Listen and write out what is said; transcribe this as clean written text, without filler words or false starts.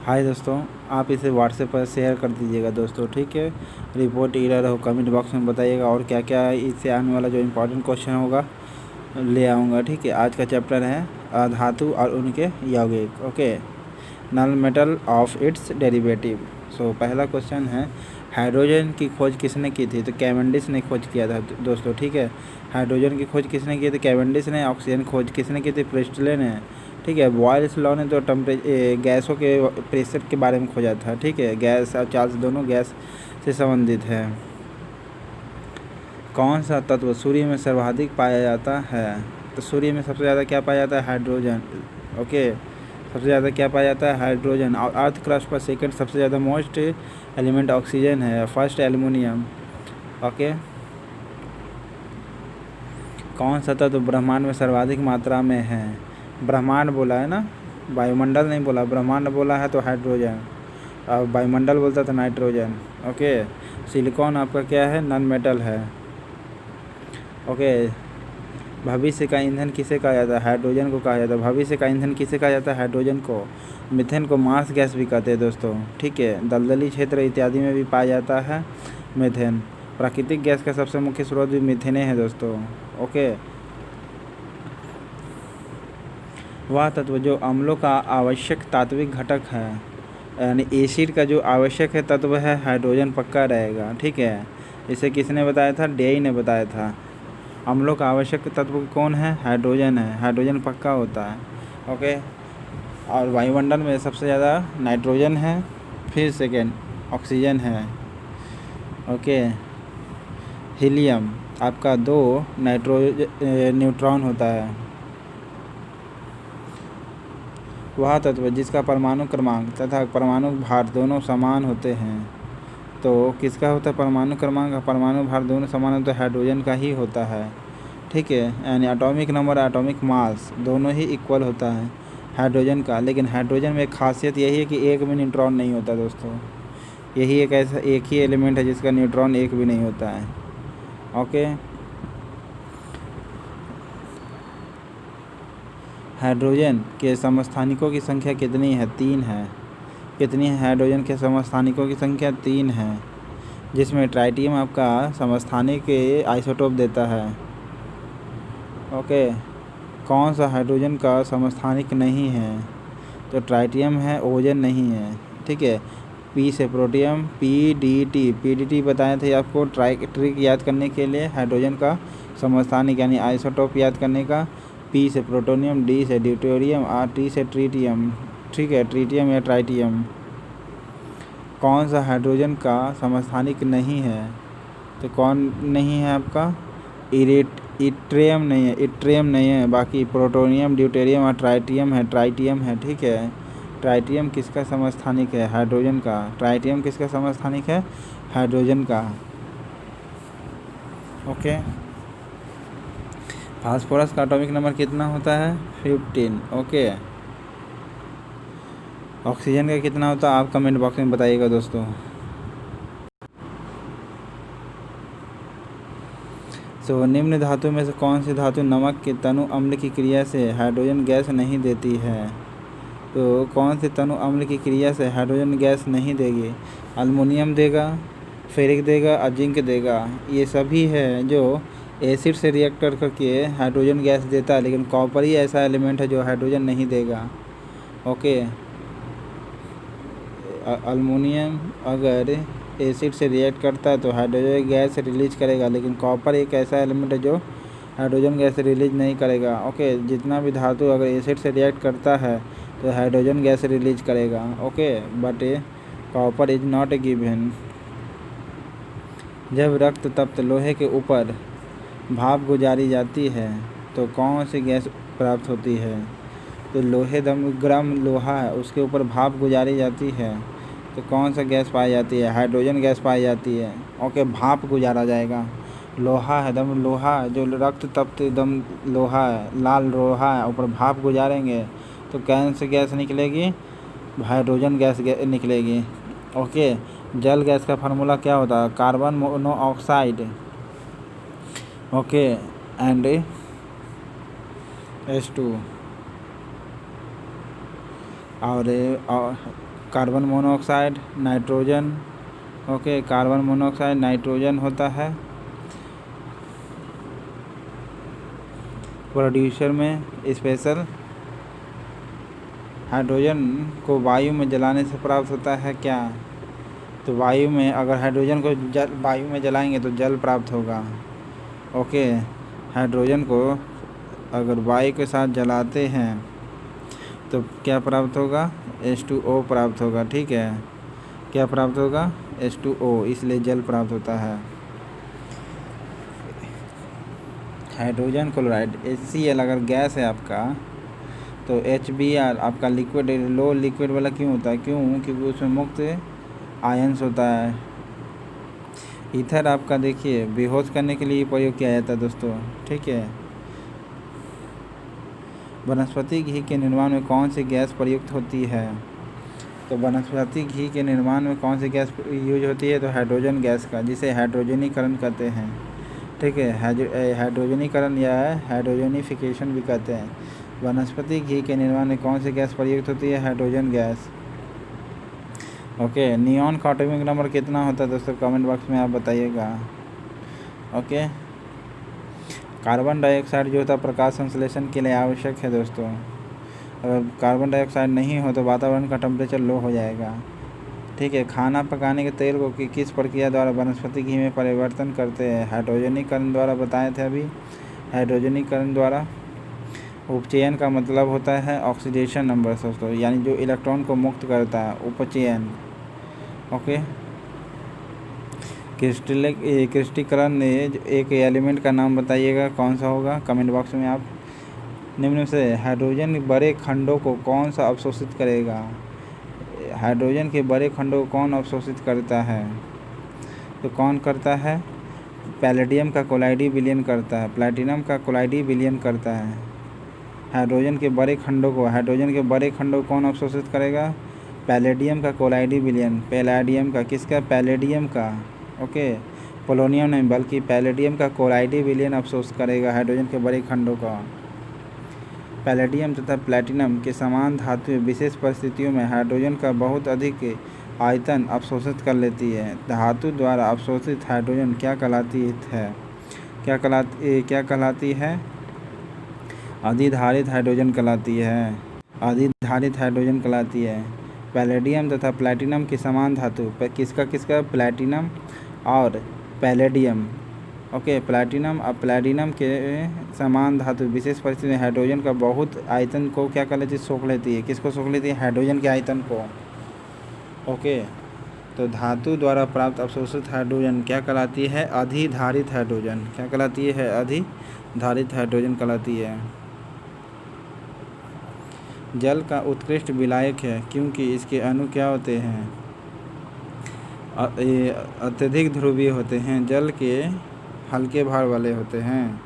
हाय दोस्तों, आप इसे व्हाट्सएप पर शेयर कर दीजिएगा दोस्तों, ठीक है। रिपोर्ट एरर हो कमेंट बॉक्स में बताइएगा, और क्या क्या इससे आने वाला जो इम्पोर्टेंट क्वेश्चन होगा ले आऊँगा, ठीक है। आज का चैप्टर है अधातु और उनके यौगिक, okay. Non metal of its derivative. So पहला क्वेश्चन है, हाइड्रोजन की खोज किसने की थी? तो कैवेंडिश ने खोज किया था दोस्तों, ठीक है। हाइड्रोजन की खोज किसने की थी? कैवेंडिश ने। ऑक्सीजन खोज किसने की थी? प्रिस्टले ने, ठीक है। बॉयल्स लॉ ने तो गैसों के प्रेशर के बारे में खोजा था, ठीक है। गैस और चार्ज दोनों गैस से संबंधित है। कौन सा तत्व सूर्य में सर्वाधिक पाया जाता है? तो सूर्य में सबसे ज़्यादा क्या पाया जाता है? Hydrogen, okay. सबसे ज़्यादा क्या पाया जाता है? हाइड्रोजन। और अर्थ क्रस्ट पर सेकंड सबसे ज़्यादा मोस्ट एलिमेंट ऑक्सीजन है, फर्स्ट एल्युमिनियम, ओके। कौन सा तत्व ब्रह्मांड में सर्वाधिक मात्रा में है? ब्रह्मांड बोला है ना, वायुमंडल नहीं बोला, ब्रह्मांड बोला है तो हाइड्रोजन, और वायुमंडल बोलता तो नाइट्रोजन, ओके। सिलिकॉन आपका क्या है? नॉन मेटल है, ओके। भविष्य का ईंधन किसे कहा जाता है? हाइड्रोजन को कहा जाता है। भविष्य का ईंधन किसे कहा जाता है? हाइड्रोजन को। मीथेन को मार्स गैस भी कहते हैं दोस्तों, ठीक है। दलदली क्षेत्र इत्यादि में भी पाया जाता है मीथेन। प्राकृतिक गैस का सबसे मुख्य स्रोत भी मीथेन है दोस्तों, ओके। वह तत्व जो अम्लों का आवश्यक तात्विक घटक है, यानी एसिड का जो आवश्यक है तत्व है, हाइड्रोजन पक्का रहेगा, ठीक है। इसे किसने बताया था? डेई ने बताया था। अम्लों का आवश्यक तत्व कौन है? हाइड्रोजन है। हाइड्रोजन पक्का होता है, ओके। और वायुमंडल में सबसे ज़्यादा नाइट्रोजन है, फिर सेकेंड ऑक्सीजन है, ओके। हीलियम आपका 2 न्यूट्रॉन होता है। वह तत्व जिसका परमाणु क्रमांक तथा परमाणु भार दोनों समान होते हैं। तो किसका होता है परमाणु क्रमांक और परमाणु भार दोनों समान होता है? हाइड्रोजन का ही होता है, ठीक है। यानी एटॉमिक नंबर, एटॉमिक मास दोनों ही इक्वल होता है हाइड्रोजन का। लेकिन हाइड्रोजन में एक खासियत यही है कि एक भी न्यूट्रॉन नहीं होता दोस्तों। यही एक ऐसा एक ही एलिमेंट है जिसका न्यूट्रॉन एक भी नहीं होता है, ओके। हाइड्रोजन के समस्थानिकों की संख्या कितनी है? 3 है। कितनी है हाइड्रोजन के समस्थानिकों की संख्या? 3 है, जिसमें ट्राइटियम आपका समस्थानिक के आइसोटोप देता है, ओके। कौन सा हाइड्रोजन का समस्थानिक नहीं है? तो ट्राइटियम है, ओजन नहीं है, ठीक है। पी से प्रोटियम, पीडीटी बताए थे आपको ट्रिक याद करने के लिए, हाइड्रोजन का समस्थानिक यानी आइसोटोप याद करने का। पी से प्रोटोनियम, डी से ड्यूटेरियम और टी से ट्रीटियम, ठीक है। ट्रीटियम या ट्राइटियम। कौन सा हाइड्रोजन का समस्थानिक नहीं है? तो कौन नहीं है आपका? इट्रियम नहीं है, इट्रियम नहीं है। बाकी प्रोटोनियम, ड्यूटेरियम और ट्राइटियम है, ठीक है। ट्राइटियम किसका समस्थानिक है? हाइड्रोजन का। ट्राइटियम किसका समस्थानिक है? हाइड्रोजन का, ओके। फास्फोरस का एटॉमिक नंबर कितना होता है? 15, ओके। ऑक्सीजन का कितना होता है? आप कमेंट बॉक्स में बताइएगा दोस्तों। तो निम्न धातु में से कौन सी धातु नमक के तनु अम्ल की क्रिया से हाइड्रोजन गैस नहीं देती है? तो कौन से तनु अम्ल की क्रिया से हाइड्रोजन गैस नहीं देगी? अल्मुनियम देगा, फेरिक देगा और जिंक देगा। ये सभी है जो एसिड से रिएक्ट करके हाइड्रोजन गैस देता है, लेकिन कॉपर ही ऐसा एलिमेंट है जो हाइड्रोजन नहीं देगा, ओके। अल्मुनियम अगर एसिड से रिएक्ट करता है तो हाइड्रोजन गैस रिलीज करेगा, लेकिन कॉपर एक ऐसा एलिमेंट है जो हाइड्रोजन गैस रिलीज नहीं करेगा, ओके। जितना भी धातु अगर एसिड से रिएक्ट करता है तो हाइड्रोजन गैस रिलीज करेगा, okay. But copper is not a given. जब रक्त तप्त लोहे के ऊपर भाप गुजारी जाती है तो कौन सी गैस प्राप्त होती है? तो लोहे गर्म लोहा है, उसके ऊपर भाप गुजारी जाती है तो कौन सा गैस पाई जाती है? हाइड्रोजन गैस पाई जाती है, ओके। भाप गुजारा जाएगा। लोहा है, दम लोहा जो रक्त तप्त एकदम लोहा है, लाल लोहा है, ऊपर भाप गुजारेंगे तो कौन सी गैस निकलेगी? हाइड्रोजन गैस निकलेगी, ओके। जल गैस का फार्मूला क्या होता है? Carbon monoxide, okay, and H2 और carbon monoxide, nitrogen. Okay, carbon monoxide, nitrogen होता है प्रोड्यूसर में। स्पेशल हाइड्रोजन को वायु में जलाने से प्राप्त होता है क्या? तो वायु में अगर हाइड्रोजन को वायु में जलाएंगे तो जल प्राप्त होगा। ओके, हाइड्रोजन को अगर वायु के साथ जलाते हैं तो क्या प्राप्त होगा? H2O प्राप्त होगा। ठीक है, क्या प्राप्त होगा? H2O, इसलिए जल प्राप्त होता है। हाइड्रोजन क्लोराइड HCl अगर गैस है आपका तो HBr आपका लिक्विड, लो लिक्विड वाला क्यों होता है? क्यों? क्योंकि उसमें मुक्त आयंस होता है। ईथर आपका देखिए बेहोश करने के लिए प्रयोग किया जाता है दोस्तों। ठीक है, वनस्पति घी के निर्माण में कौन सी गैस प्रयुक्त होती है? तो वनस्पति घी के निर्माण में कौन सी गैस यूज होती है? तो हाइड्रोजन गैस का, जिसे हाइड्रोजनीकरण कहते हैं। ठीक है, हाइड्रोजनीकरण या हाइड्रोजनीफिकेशन भी कहते हैं। वनस्पति घी के निर्माण में कौन सी गैस प्रयुक्त होती है? Hydrogen gas. ओके, नियॉन का एटॉमिक नंबर कितना होता है दोस्तों? कमेंट बॉक्स में आप बताइएगा। ओके, कार्बन डाइऑक्साइड जो होता है प्रकाश संश्लेषण के लिए आवश्यक है दोस्तों। अगर कार्बन डाइऑक्साइड नहीं हो तो वातावरण का टेम्परेचर लो हो जाएगा। ठीक है, खाना पकाने के तेल को किस प्रक्रिया द्वारा वनस्पति घी में परिवर्तन करते हैं? हाइड्रोजनीकरण द्वारा बताए थे अभी। हाइड्रोजनीकरण द्वारा। उपचयन का मतलब होता है ऑक्सीडेशन नंबर दोस्तों, यानी जो इलेक्ट्रॉन को मुक्त करता है, उपचयन। ओके, क्रिस्टलीकरण एक एलिमेंट का नाम बताइएगा, कौन सा होगा? कमेंट बॉक्स में आप। निम्न से हाइड्रोजन बड़े खंडों को कौन सा अवशोषित करेगा? हाइड्रोजन के बड़े खंडों को कौन अवशोषित करता है? तो कौन करता है? पैलेडियम का कोलाइडी विलयन करता है, प्लैटिनम का कोलाइडी विलयन करता है। हाइड्रोजन के बड़े खंडों को कौन अवशोषित करेगा? पैलेडियम का कोलाइडी विलयन। पैलेडियम का, किसका? पैलेडियम का। ओके, पोलोनियम नहीं बल्कि पैलेडियम का कोलाइडी विलयन अवशोष करेगा हाइड्रोजन के बड़े खंडों का। पैलेडियम तथा प्लैटिनम के समान धातुएं विशेष परिस्थितियों में हाइड्रोजन का बहुत अधिक आयतन अवशोषित कर लेती है। धातु द्वारा अवशोषित हाइड्रोजन क्या कहलाती है? क्या कहलाती है? अधिधारित हाइड्रोजन कहलाती है। अधिधारित हाइड्रोजन कहलाती है। पैलेडियम तथा प्लैटिनम की समान धातु, किसका? प्लैटिनम और पैलेडियम। ओके, प्लैटिनम और प्लैटिनम के समान धातु विशेष परिस्थिति में हाइड्रोजन का बहुत आयतन को क्या कर लेती है? सोख लेती है। किसको सोख लेती है? हाइड्रोजन के आयतन को। ओके, तो धातु द्वारा प्राप्त अवशोषित हाइड्रोजन क्या कहलाती है? अधिधारित हाइड्रोजन। क्या कहलाती है? अधिधारित हाइड्रोजन कहलाती है। जल का उत्कृष्ट विलायक है क्योंकि इसके अणु क्या होते हैं? अत्यधिक ध्रुवीय होते हैं। जल के हल्के भार वाले होते हैं।